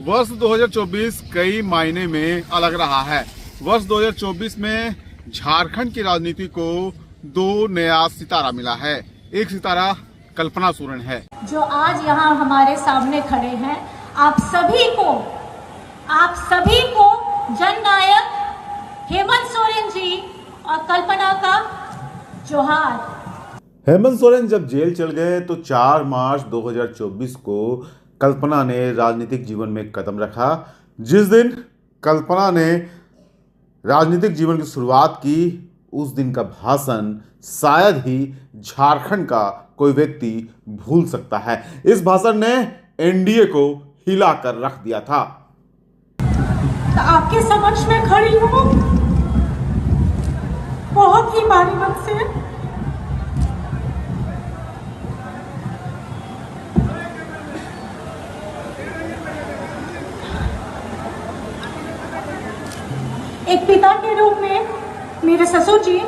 वर्ष 2024 कई मायने में अलग रहा है। वर्ष 2024 में झारखंड की राजनीति को दो नया सितारा मिला है। एक सितारा कल्पना सोरेन है, जो आज यहाँ हमारे सामने खड़े हैं। आप सभी को जननायक हेमंत सोरेन जी और कल्पना का जोहार। हेमंत सोरेन जब जेल चल गए तो 4 मार्च 2024 को कल्पना ने राजनीतिक जीवन में कदम रखा। जिस दिन कल्पना ने राजनीतिक जीवन की शुरुआत की, उस दिन का भाषण शायद ही झारखंड का कोई व्यक्ति भूल सकता है। इस भाषण ने एनडीए को हिला कर रख दिया था। तो आपके समक्ष में खड़ी हूँ बहुत ही भारी मन से। एक पिता के रूप में मेरे ससुर जी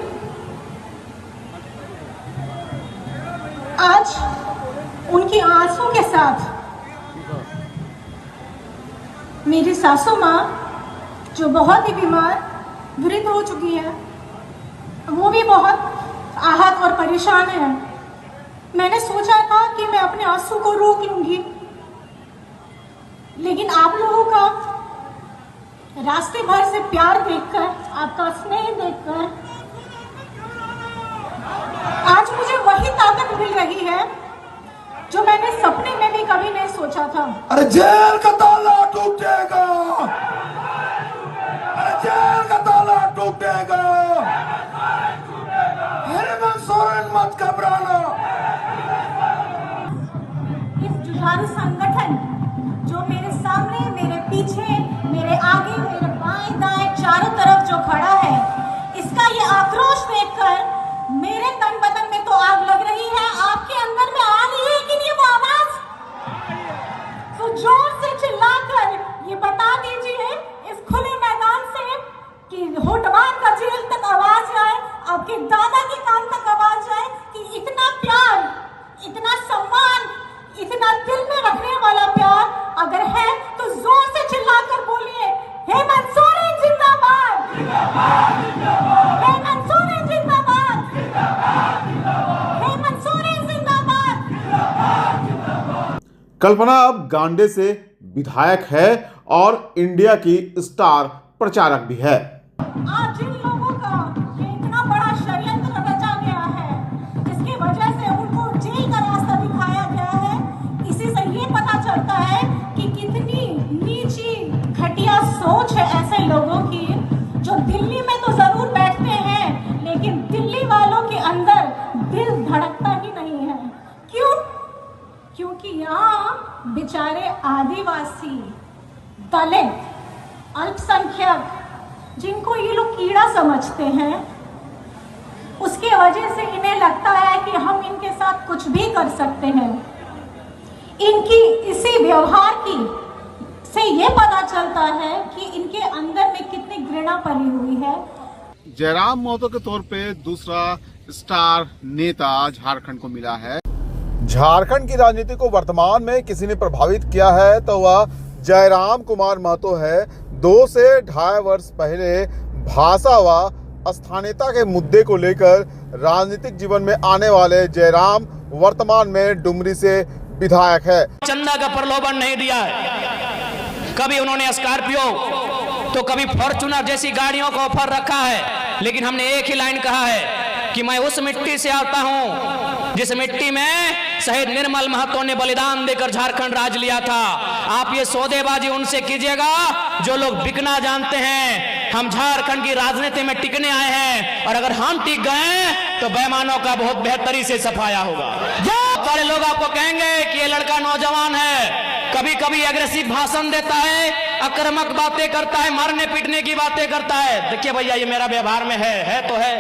आज उनकी आंसू के साथ मेरी सासू माँ, जो बहुत ही बीमार वृद्ध हो चुकी है, वो भी बहुत आहत और परेशान है। मैंने सोचा था कि मैं अपने आंसू को रोक लूंगी, लेकिन आप लोगों का रास्ते भर से प्यार देखकर, आपका स्नेह देखकर आज मुझे वही ताकत मिल रही है जो मैंने सपने में भी कभी नहीं सोचा था। अरे जेल का ताला टूटेगा, अरे जेल का ताला टूटेगा। हेमंत सोरेन मत घबराना। इस जुझारू संगठन जो मेरे सामने, मेरे पीछे, मेरे आगे, मेरे बाएं दाएं चारों तरफ जो खड़ा है, इसका ये आक्रोश देखकर मेरे तन बदन में तो आग लग रही है। आपके अंदर में आ रही है कि नहीं वो आवाज? तो जोर से चिल्लाकर ये बता दीजिए इस खुले मैदान से कि होटवार का जेल तक आवाज जाए, आपके दादा के कान तक आवाज जाए कि इतना प्यार, इतना सम्मान, इतना दिल में रखने वाला प्यार अगर है तो जोर से चिल्लाकर बोलिए, हेमंत सोरेन जिंदाबाद, हेमंत सोरेन जिंदाबाद, हेमंत सोरेन जिंदाबाद। कल्पना अब गांडे से विधायक है और इंडिया की स्टार प्रचारक भी है। आज जिन लोगों का ये इतना बड़ा षड्यंत्र रचा गया है, जिसकी वजह से उनको जेल का रास्ता दिखाया गया है, इसी से ये पता चलता है कि कितनी नीची घटिया सोच है ऐसे लोगों की, जो दिल्ली में तो जरूर बैठते हैं लेकिन दिल्ली वालों के अंदर दिल धड़कता ही नहीं है। क्यों? क्योंकि यहाँ बेचारे आदिवासी, दलित, अल्पसंख्यक, जिनको ये लोग कीड़ा समझते हैं, उसके वजह से इन्हें लगता है कि हम इनके साथ कुछ भी कर सकते हैं। इनकी इसी व्यवहार की से ये पता चलता है कि इनके अंदर में कितनी घृणा भरी हुई है। जयराम महतो के तौर पे दूसरा स्टार नेता झारखंड को मिला है। झारखंड की राजनीति को वर्तमान में किसी ने प्रभावित किया है तो वह जयराम कुमार महतो है। 2 से 2.5 वर्ष पहले भाषा व स्थानीयता के मुद्दे को लेकर राजनीतिक जीवन में आने वाले जयराम वर्तमान में डुमरी से विधायक है। चंदा का प्रलोभन नहीं दिया है। कभी उन्होंने स्कॉर्पियो तो कभी फॉर्च्यूनर जैसी गाड़ियों का ऑफर रखा है, लेकिन हमने एक ही लाइन कहा है कि मैं उस मिट्टी से आता हूं जिस मिट्टी में शहीद निर्मल महतो ने बलिदान देकर झारखंड राज लिया था। आप ये सौदेबाजी उनसे कीजिएगा जो लोग बिकना जानते हैं। हम झारखंड की राजनीति में टिकने आए हैं और अगर हम टिक गए तो बेईमानों का बहुत बेहतरी से सफाया होगा। सारे लोग आपको कहेंगे कि ये लड़का नौजवान है, कभी कभी एग्रेसिव भाषण देता है, आक्रामक बातें करता है, मारने पीटने की बातें करता है। देखिए भैया, ये मेरा व्यवहार में है तो है।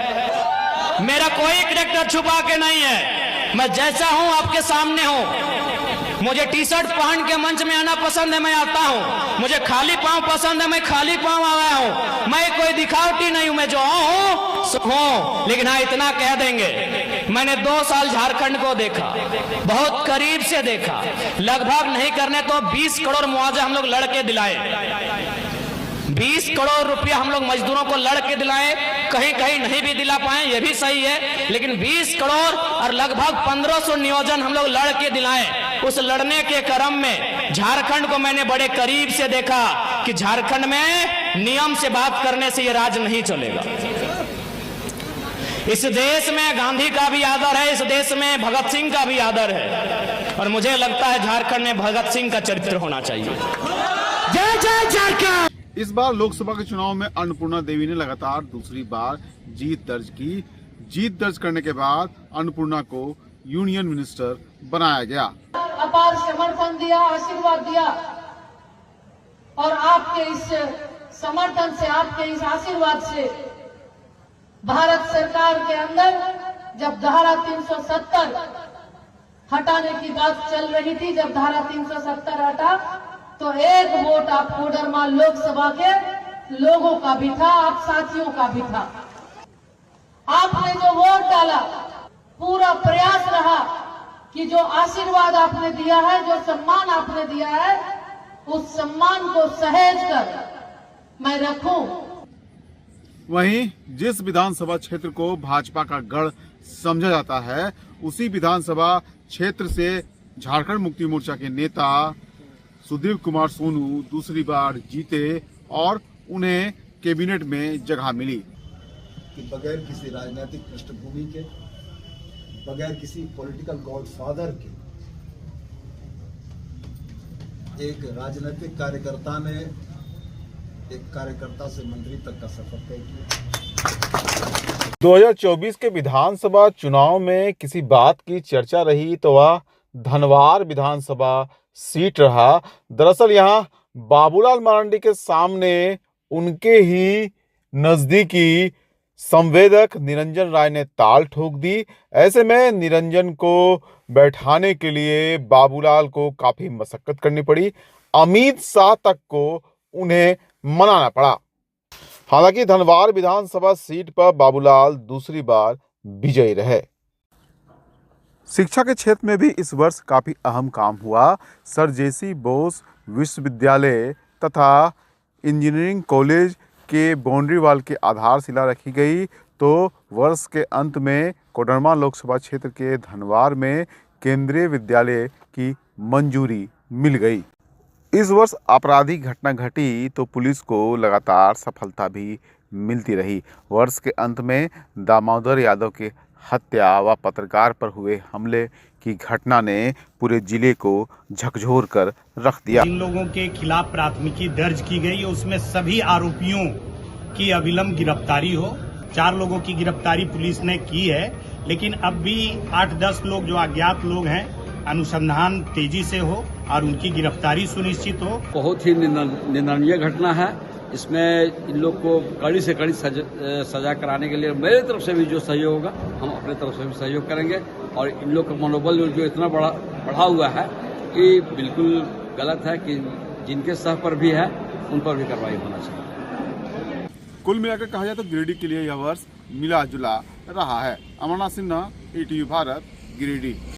मेरा कोई कैरेक्टर छुपा के नहीं है, मैं जैसा हूं आपके सामने हूं। मुझे टी शर्ट पहन के मंच में आना पसंद है, मैं आता हूं। मुझे खाली पांव पसंद है, मैं खाली पांव आया हूं। मैं कोई दिखावटी नहीं हूं, मैं जो हूं सो हूं। लेकिन हाँ इतना कह देंगे, मैंने 2 साल झारखंड को देखा, बहुत करीब से देखा। लगभग नहीं करने तो 20 करोड़ मुआवजा हम लोग लड़के दिलाए। 20 करोड़ रुपया हम लोग मजदूरों को लड़के दिलाए, कहीं कहीं नहीं भी दिला पाए, ये भी सही है। लेकिन 20 करोड़ और लगभग 1500 नियोजन हम लोग लड़के दिलाए। उस लड़ने के क्रम में झारखंड को मैंने बड़े करीब से देखा कि झारखंड में नियम से बात करने से ये राज नहीं चलेगा। इस देश में गांधी का भी आदर है, इस देश में भगत सिंह का भी आदर है, और मुझे लगता है झारखंड में भगत सिंह का चरित्र होना चाहिए। जय जय झारखंड। इस बार लोकसभा के चुनाव में अन्नपूर्णा देवी ने लगातार दूसरी बार जीत दर्ज की। जीत दर्ज करने के बाद अन्नपूर्णा को यूनियन मिनिस्टर बनाया गया। अपार समर्थन दिया, आशीर्वाद दिया, और आपके इस समर्थन से, आपके इस आशीर्वाद से भारत सरकार के अंदर जब धारा 370 हटाने की बात चल रही थी, जब धारा 370 हटा तो एक वोट आप कोडरमा लोकसभा के लोगों का भी था, आप साथियों का भी था। आपने जो वोट डाला, पूरा प्रयास रहा कि जो आशीर्वाद आपने दिया है, जो सम्मान आपने दिया है, उस सम्मान को सहेज कर मैं रखूं। वहीं जिस विधानसभा क्षेत्र को भाजपा का गढ़ समझा जाता है, उसी विधानसभा क्षेत्र से झारखंड मुक्ति मोर्चा के नेता सुदीप कुमार सोनू दूसरी बार जीते और उन्हें कैबिनेट में जगह मिली। कि बगैर किसी राजनीतिक पृष्ठभूमि के, बगैर किसी पॉलिटिकल गॉडफादर के, एक राजनीतिक कार्यकर्ता ने एक कार्यकर्ता से मंत्री तक का सफर तय किया। 2024 के विधानसभा चुनाव में किसी बात की चर्चा रही तो वह धनवार विधानसभा सीट रहा। दरअसल यहां बाबूलाल मरांडी के सामने उनके ही नजदीकी संवेदक निरंजन राय ने ताल ठोक दी। ऐसे में निरंजन को बैठाने के लिए बाबूलाल को काफी मशक्कत करनी पड़ी। अमित शाह तक को उन्हें मनाना पड़ा। हालांकि धनवार विधानसभा सीट पर बाबूलाल दूसरी बार विजयी रहे। शिक्षा के क्षेत्र में भी इस वर्ष काफी अहम काम हुआ। सर जेसी बोस विश्वविद्यालय तथा इंजीनियरिंग कॉलेज के बाउंड्री वाल की आधारशिला रखी गई। तो वर्ष के अंत में कोडरमा लोकसभा क्षेत्र के धनवार में केंद्रीय विद्यालय की मंजूरी मिल गई। इस वर्ष आपराधिक घटना घटी तो पुलिस को लगातार सफलता भी मिलती रही। वर्ष के अंत में दामोदर यादव के हत्या व पत्रकार पर हुए हमले की घटना ने पूरे जिले को झकझोर कर रख दिया। इन लोगों के खिलाफ प्राथमिकी दर्ज की गई, उसमें सभी आरोपियों की अविलंब गिरफ्तारी हो। 4 लोगों की गिरफ्तारी पुलिस ने की है, लेकिन अब भी 8-10 लोग जो अज्ञात लोग हैं, अनुसंधान तेजी से हो और उनकी गिरफ्तारी सुनिश्चित हो। बहुत ही निंदनीय घटना है। इसमें इन लोग को कड़ी से कड़ी सजा कराने के लिए मेरे तरफ से भी जो सहयोग होगा, हम अपने तरफ से भी सहयोग करेंगे। और इन लोग का मनोबल जो इतना बढ़ा हुआ है, ये बिल्कुल गलत है कि जिनके सह पर भी है उन पर भी कार्रवाई होना चाहिए। कुल मिलाकर कहा जाए तो गिरिडीह के लिए यह वर्ष मिला जुला रहा है। अमरनाथ सिन्हा, ETV भारत, गिरिडीह।